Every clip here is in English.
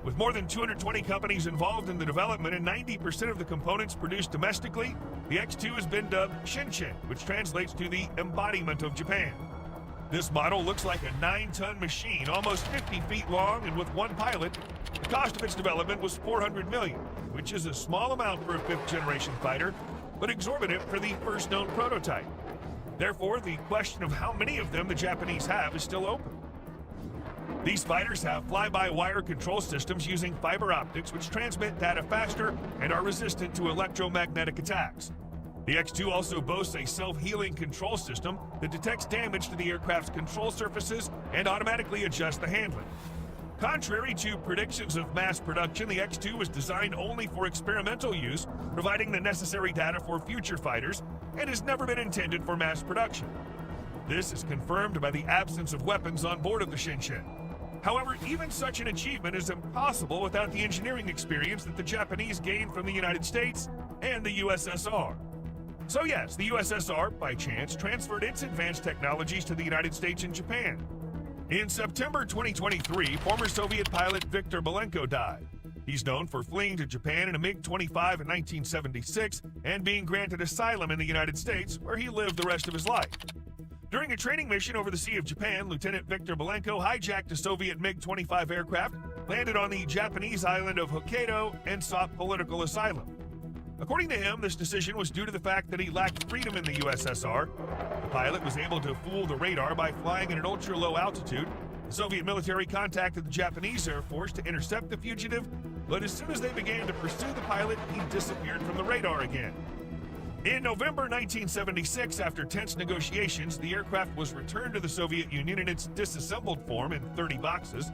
With more than 220 companies involved in the development and 90% of the components produced domestically, the X2 has been dubbed Shinshin, which translates to the embodiment of Japan. This model looks like a 9-ton machine, almost 50 feet long, and with one pilot. The cost of its development was $400 million, which is a small amount for a fifth-generation fighter, but exorbitant for the first known prototype. Therefore, the question of how many of them the Japanese have is still open. These fighters have fly-by-wire control systems using fiber optics, which transmit data faster and are resistant to electromagnetic attacks. The X2 also boasts a self-healing control system that detects damage to the aircraft's control surfaces and automatically adjusts the handling. Contrary to predictions of mass production, the X2 was designed only for experimental use, providing the necessary data for future fighters, and has never been intended for mass production. This is confirmed by the absence of weapons on board of the Shinshin. However, even such an achievement is impossible without the engineering experience that the Japanese gained from the United States and the USSR. So yes, the USSR, by chance, transferred its advanced technologies to the United States and Japan. In September 2023, former Soviet pilot Viktor Belenko died. He's known for fleeing to Japan in a MiG-25 in 1976 and being granted asylum in the United States, where he lived the rest of his life. During a training mission over the Sea of Japan, Lieutenant Viktor Belenko hijacked a Soviet MiG-25 aircraft, landed on the Japanese island of Hokkaido, and sought political asylum. According to him, this decision was due to the fact that he lacked freedom in the USSR. The pilot was able to fool the radar by flying at an ultra-low altitude. The Soviet military contacted the Japanese Air Force to intercept the fugitive, but as soon as they began to pursue the pilot, he disappeared from the radar again. In November 1976, after tense negotiations, the aircraft was returned to the Soviet Union in its disassembled form in 30 boxes.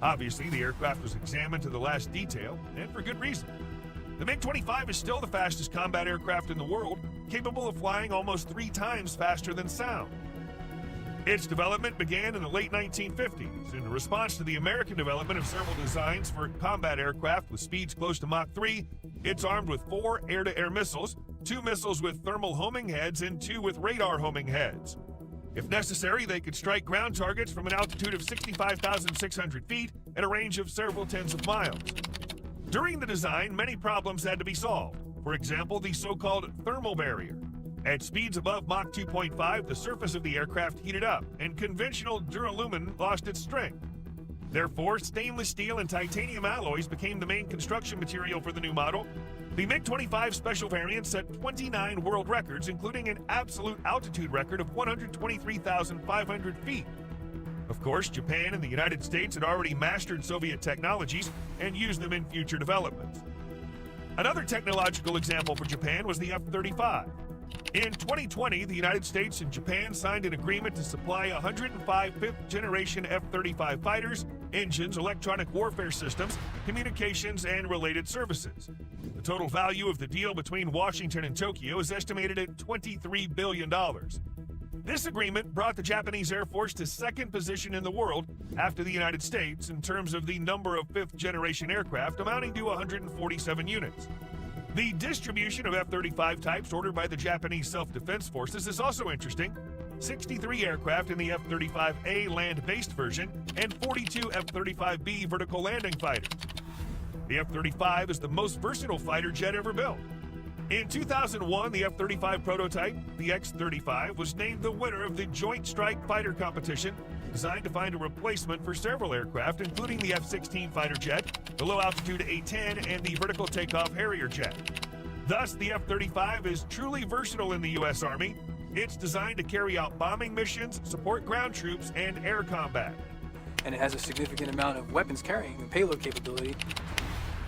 Obviously, the aircraft was examined to the last detail, and for good reason. The MiG-25 is still the fastest combat aircraft in the world, capable of flying almost 3 times faster than sound. Its development began in the late 1950s. In response to the American development of several designs for combat aircraft with speeds close to Mach 3, it's armed with 4 air-to-air missiles, 2 missiles with thermal homing heads, and 2 with radar homing heads. If necessary, they could strike ground targets from an altitude of 65,600 feet at a range of several tens of miles. During the design, many problems had to be solved. For example, the so-called thermal barrier. At speeds above Mach 2.5, the surface of the aircraft heated up, and conventional duralumin lost its strength. Therefore, stainless steel and titanium alloys became the main construction material for the new model. The MiG-25 special variant set 29 world records, including an absolute altitude record of 123,500 feet. Of course, Japan and the United States had already mastered Soviet technologies and used them in future developments. Another technological example for Japan was the F-35. In 2020, the United States and Japan signed an agreement to supply 105 fifth-generation F-35 fighters, engines, electronic warfare systems, communications, and related services. The total value of the deal between Washington and Tokyo is estimated at $23 billion. This agreement brought the Japanese Air Force to second position in the world after the United States in terms of the number of fifth-generation aircraft, amounting to 147 units. The distribution of F-35 types ordered by the Japanese Self-Defense Forces is also interesting. 63 aircraft in the F-35A land-based version and 42 F-35B vertical landing fighters. The F-35 is the most versatile fighter jet ever built. In 2001, the F-35 prototype, the X-35, was named the winner of the Joint Strike Fighter competition, designed to find a replacement for several aircraft, including the F-16 fighter jet, the low-altitude A-10, and the vertical takeoff Harrier jet. Thus, the F-35 is truly versatile in the U.S. Army. It's designed to carry out bombing missions, support ground troops, and air combat. And it has a significant amount of weapons carrying and payload capability.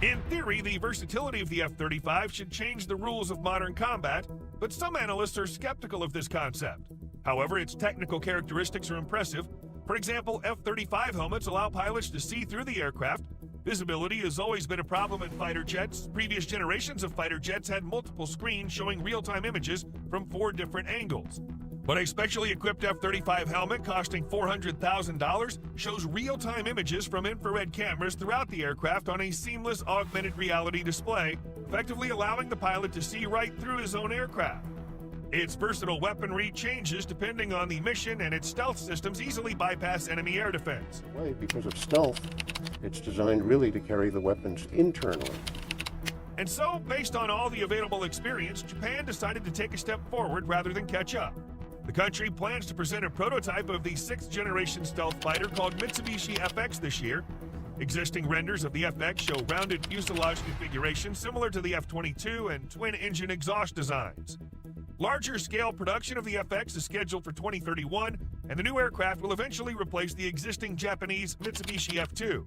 In theory, the versatility of the F-35 should change the rules of modern combat, but some analysts are skeptical of this concept. However, its technical characteristics are impressive. For example, F-35 helmets allow pilots to see through the aircraft. Visibility has always been a problem in fighter jets. Previous generations of fighter jets had multiple screens showing real-time images from 4 different angles. But a specially equipped F-35 helmet costing $400,000 shows real-time images from infrared cameras throughout the aircraft on a seamless augmented reality display, effectively allowing the pilot to see right through his own aircraft. Its versatile weaponry changes depending on the mission, and its stealth systems easily bypass enemy air defense. Why? Because of stealth, it's designed really to carry the weapons internally. And so, based on all the available experience, Japan decided to take a step forward rather than catch up. The country plans to present a prototype of the 6th-generation stealth fighter called Mitsubishi FX this year. Existing renders of the FX show rounded fuselage configurations similar to the F-22 and twin-engine exhaust designs. Larger-scale production of the FX is scheduled for 2031, and the new aircraft will eventually replace the existing Japanese Mitsubishi F-2.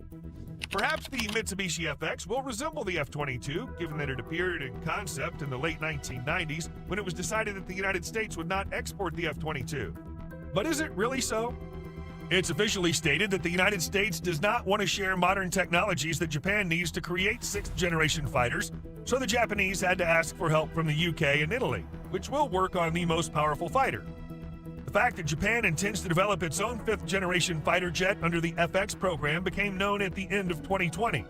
Perhaps the Mitsubishi FX will resemble the F-22, given that it appeared in concept in the late 1990s when it was decided that the United States would not export the F-22. But is it really so? It's officially stated that the United States does not want to share modern technologies that Japan needs to create 6th-generation fighters, so the Japanese had to ask for help from the UK and Italy, which will work on the most powerful fighter. The fact that Japan intends to develop its own 5th-generation fighter jet under the FX program became known at the end of 2020.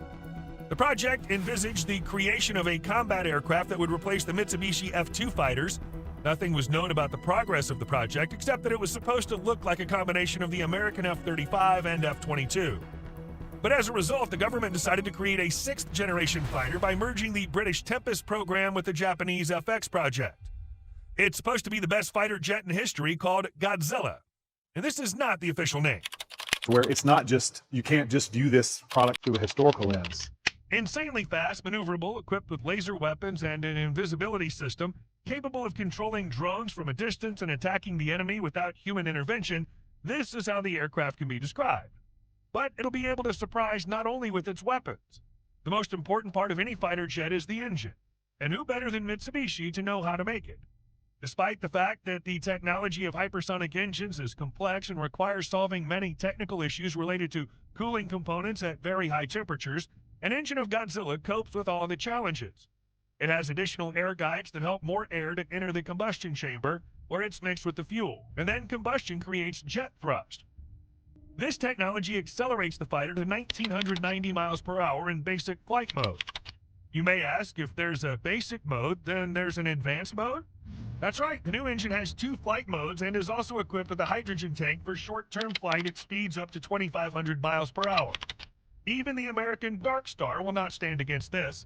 The project envisaged the creation of a combat aircraft that would replace the Mitsubishi F-2 fighters. Nothing was known about the progress of the project except that it was supposed to look like a combination of the American F-35 and F-22. But as a result, the government decided to create a 6th-generation fighter by merging the British Tempest program with the Japanese FX project. It's supposed to be the best fighter jet in history, called Godzilla. And this is not the official name. Where it's not just, you can't just view this product through a historical lens. Insanely fast, maneuverable, equipped with laser weapons and an invisibility system, capable of controlling drones from a distance and attacking the enemy without human intervention, this is how the aircraft can be described. But it'll be able to surprise not only with its weapons. The most important part of any fighter jet is the engine. And who better than Mitsubishi to know how to make it? Despite the fact that the technology of hypersonic engines is complex and requires solving many technical issues related to cooling components at very high temperatures, an engine of Godzilla copes with all the challenges. It has additional air guides that help more air to enter the combustion chamber, where it's mixed with the fuel, and then combustion creates jet thrust. This technology accelerates the fighter to 1,990 miles per hour in basic flight mode. You may ask, if there's a basic mode, then there's an advanced mode? That's right, the new engine has 2 flight modes and is also equipped with a hydrogen tank for short-term flight at speeds up to 2,500 miles per hour. Even the American Dark Star will not stand against this.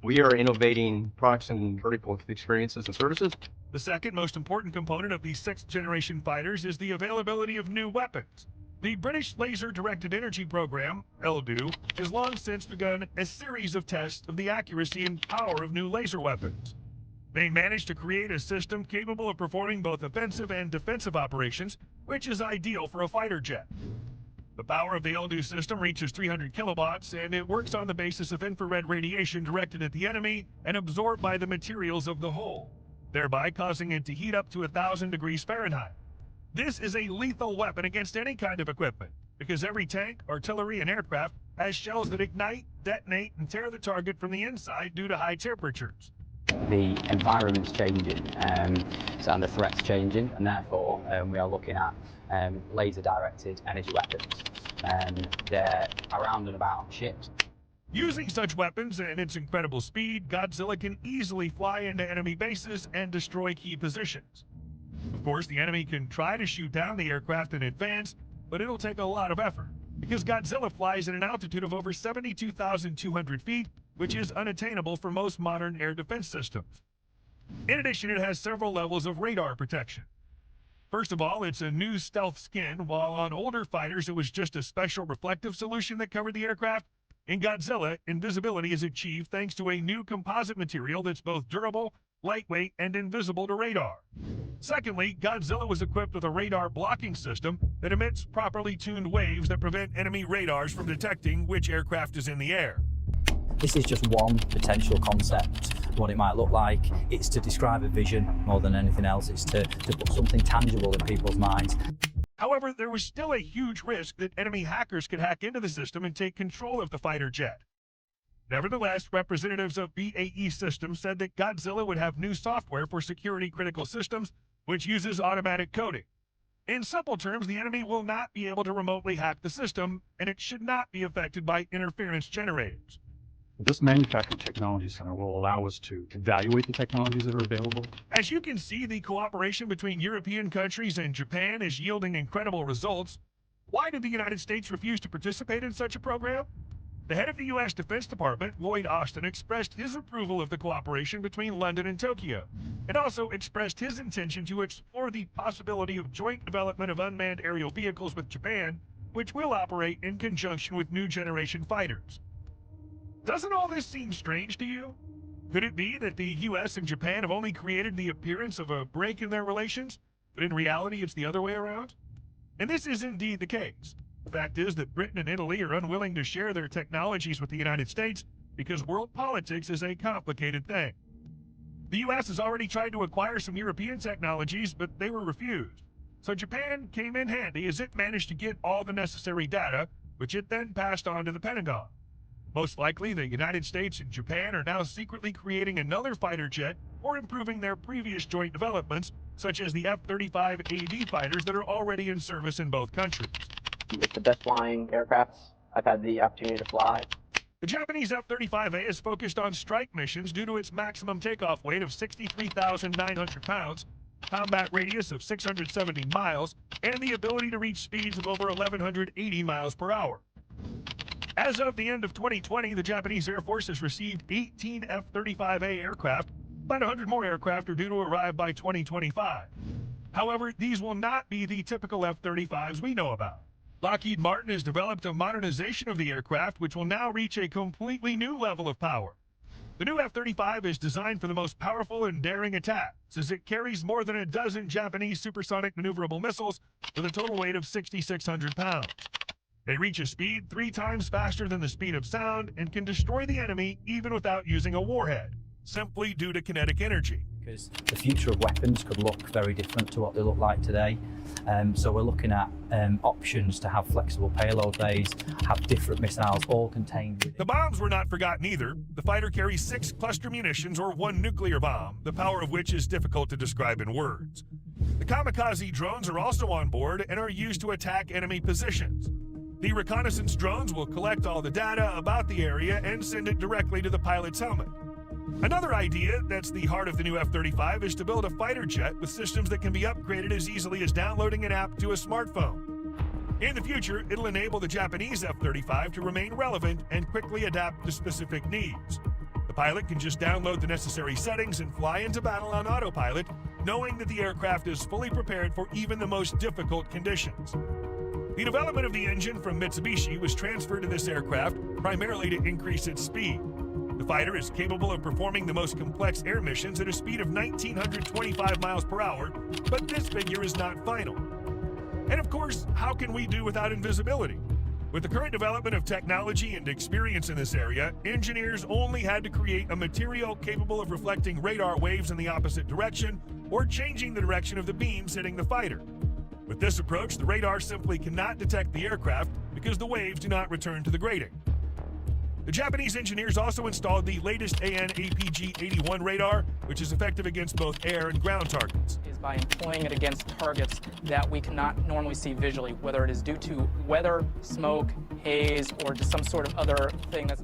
We are innovating products and vertical experiences and services. The second most important component of the 6th-generation fighters is the availability of new weapons. The British Laser Directed Energy Program, LDU, has long since begun a series of tests of the accuracy and power of new laser weapons. They managed to create a system capable of performing both offensive and defensive operations, which is ideal for a fighter jet. The power of the LDU system reaches 300 kilowatts, and it works on the basis of infrared radiation directed at the enemy and absorbed by the materials of the hull, thereby causing it to heat up to 1,000 degrees Fahrenheit. This is a lethal weapon against any kind of equipment, because every tank, artillery, and aircraft has shells that ignite, detonate, and tear the target from the inside due to high temperatures. The environment's changing, so and the threat's changing, and therefore we are looking at laser-directed energy weapons. They're around and about ships. Using such weapons and its incredible speed, Godzilla can easily fly into enemy bases and destroy key positions. Of course, the enemy can try to shoot down the aircraft in advance, but it'll take a lot of effort, because Godzilla flies at an altitude of over 72,200 feet, which is unattainable for most modern air defense systems. In addition, it has several levels of radar protection. First of all, it's a new stealth skin. While on older fighters it was just a special reflective solution that covered the aircraft, in Godzilla, invisibility is achieved thanks to a new composite material that's both durable, lightweight, and invisible to radar. Secondly, Godzilla was equipped with a radar blocking system that emits properly tuned waves that prevent enemy radars from detecting which aircraft is in the air. This is just one potential concept, what it might look like. It's to describe a vision more than anything else. It's to put something tangible in people's minds. However, there was still a huge risk that enemy hackers could hack into the system and take control of the fighter jet. Nevertheless, representatives of BAE Systems said that Godzilla would have new software for security-critical systems, which uses automatic coding. In simple terms, the enemy will not be able to remotely hack the system, and it should not be affected by interference generators. This manufacturing technology center will allow us to evaluate the technologies that are available. As you can see, the cooperation between European countries and Japan is yielding incredible results. Why did the United States refuse to participate in such a program? The head of the U.S. Defense Department, Lloyd Austin, expressed his approval of the cooperation between London and Tokyo, and also expressed his intention to explore the possibility of joint development of unmanned aerial vehicles with Japan, which will operate in conjunction with new generation fighters. Doesn't all this seem strange to you? Could it be that the U.S. and Japan have only created the appearance of a break in their relations, but in reality it's the other way around? And this is indeed the case. The fact is that Britain and Italy are unwilling to share their technologies with the United States because world politics is a complicated thing. The U.S. has already tried to acquire some European technologies, but they were refused. So Japan came in handy as it managed to get all the necessary data, which it then passed on to the Pentagon. Most likely, the United States and Japan are now secretly creating another fighter jet or improving their previous joint developments, such as the F-35AD fighters that are already in service in both countries. It's the best flying aircraft I've had the opportunity to fly. The Japanese F-35A is focused on strike missions due to its maximum takeoff weight of 63,900 pounds, combat radius of 670 miles, and the ability to reach speeds of over 1,180 miles per hour. As of the end of 2020, the Japanese Air Force has received 18 F-35A aircraft, but 100 more aircraft are due to arrive by 2025. However, these will not be the typical F-35s we know about. Lockheed Martin has developed a modernization of the aircraft, which will now reach a completely new level of power. The new F-35 is designed for the most powerful and daring attacks, as it carries more than a dozen Japanese supersonic maneuverable missiles with a total weight of 6,600 pounds. They reach a speed 3 times faster than the speed of sound and can destroy the enemy even without using a warhead, simply due to kinetic energy. Because the future of weapons could look very different to what they look like today. So we're looking at options to have flexible payload bays, have different missiles all contained within. The bombs were not forgotten either. The fighter carries 6 cluster munitions or 1 nuclear bomb, the power of which is difficult to describe in words. The kamikaze drones are also on board and are used to attack enemy positions. The reconnaissance drones will collect all the data about the area and send it directly to the pilot's helmet. Another idea that's the heart of the new F-35 is to build a fighter jet with systems that can be upgraded as easily as downloading an app to a smartphone. In the future, it'll enable the Japanese F-35 to remain relevant and quickly adapt to specific needs. The pilot can just download the necessary settings and fly into battle on autopilot, knowing that the aircraft is fully prepared for even the most difficult conditions. The development of the engine from Mitsubishi was transferred to this aircraft primarily to increase its speed. The fighter is capable of performing the most complex air missions at a speed of 1,925 miles per hour, but this figure is not final. And of course, how can we do without invisibility? With the current development of technology and experience in this area, engineers only had to create a material capable of reflecting radar waves in the opposite direction or changing the direction of the beams hitting the fighter. With this approach, the radar simply cannot detect the aircraft because the waves do not return to the grating. The Japanese engineers also installed the latest AN/APG-81 radar, which is effective against both air and ground targets. Is by employing it against targets that we cannot normally see visually, whether it is due to weather, smoke, haze, or just some sort of other thing that's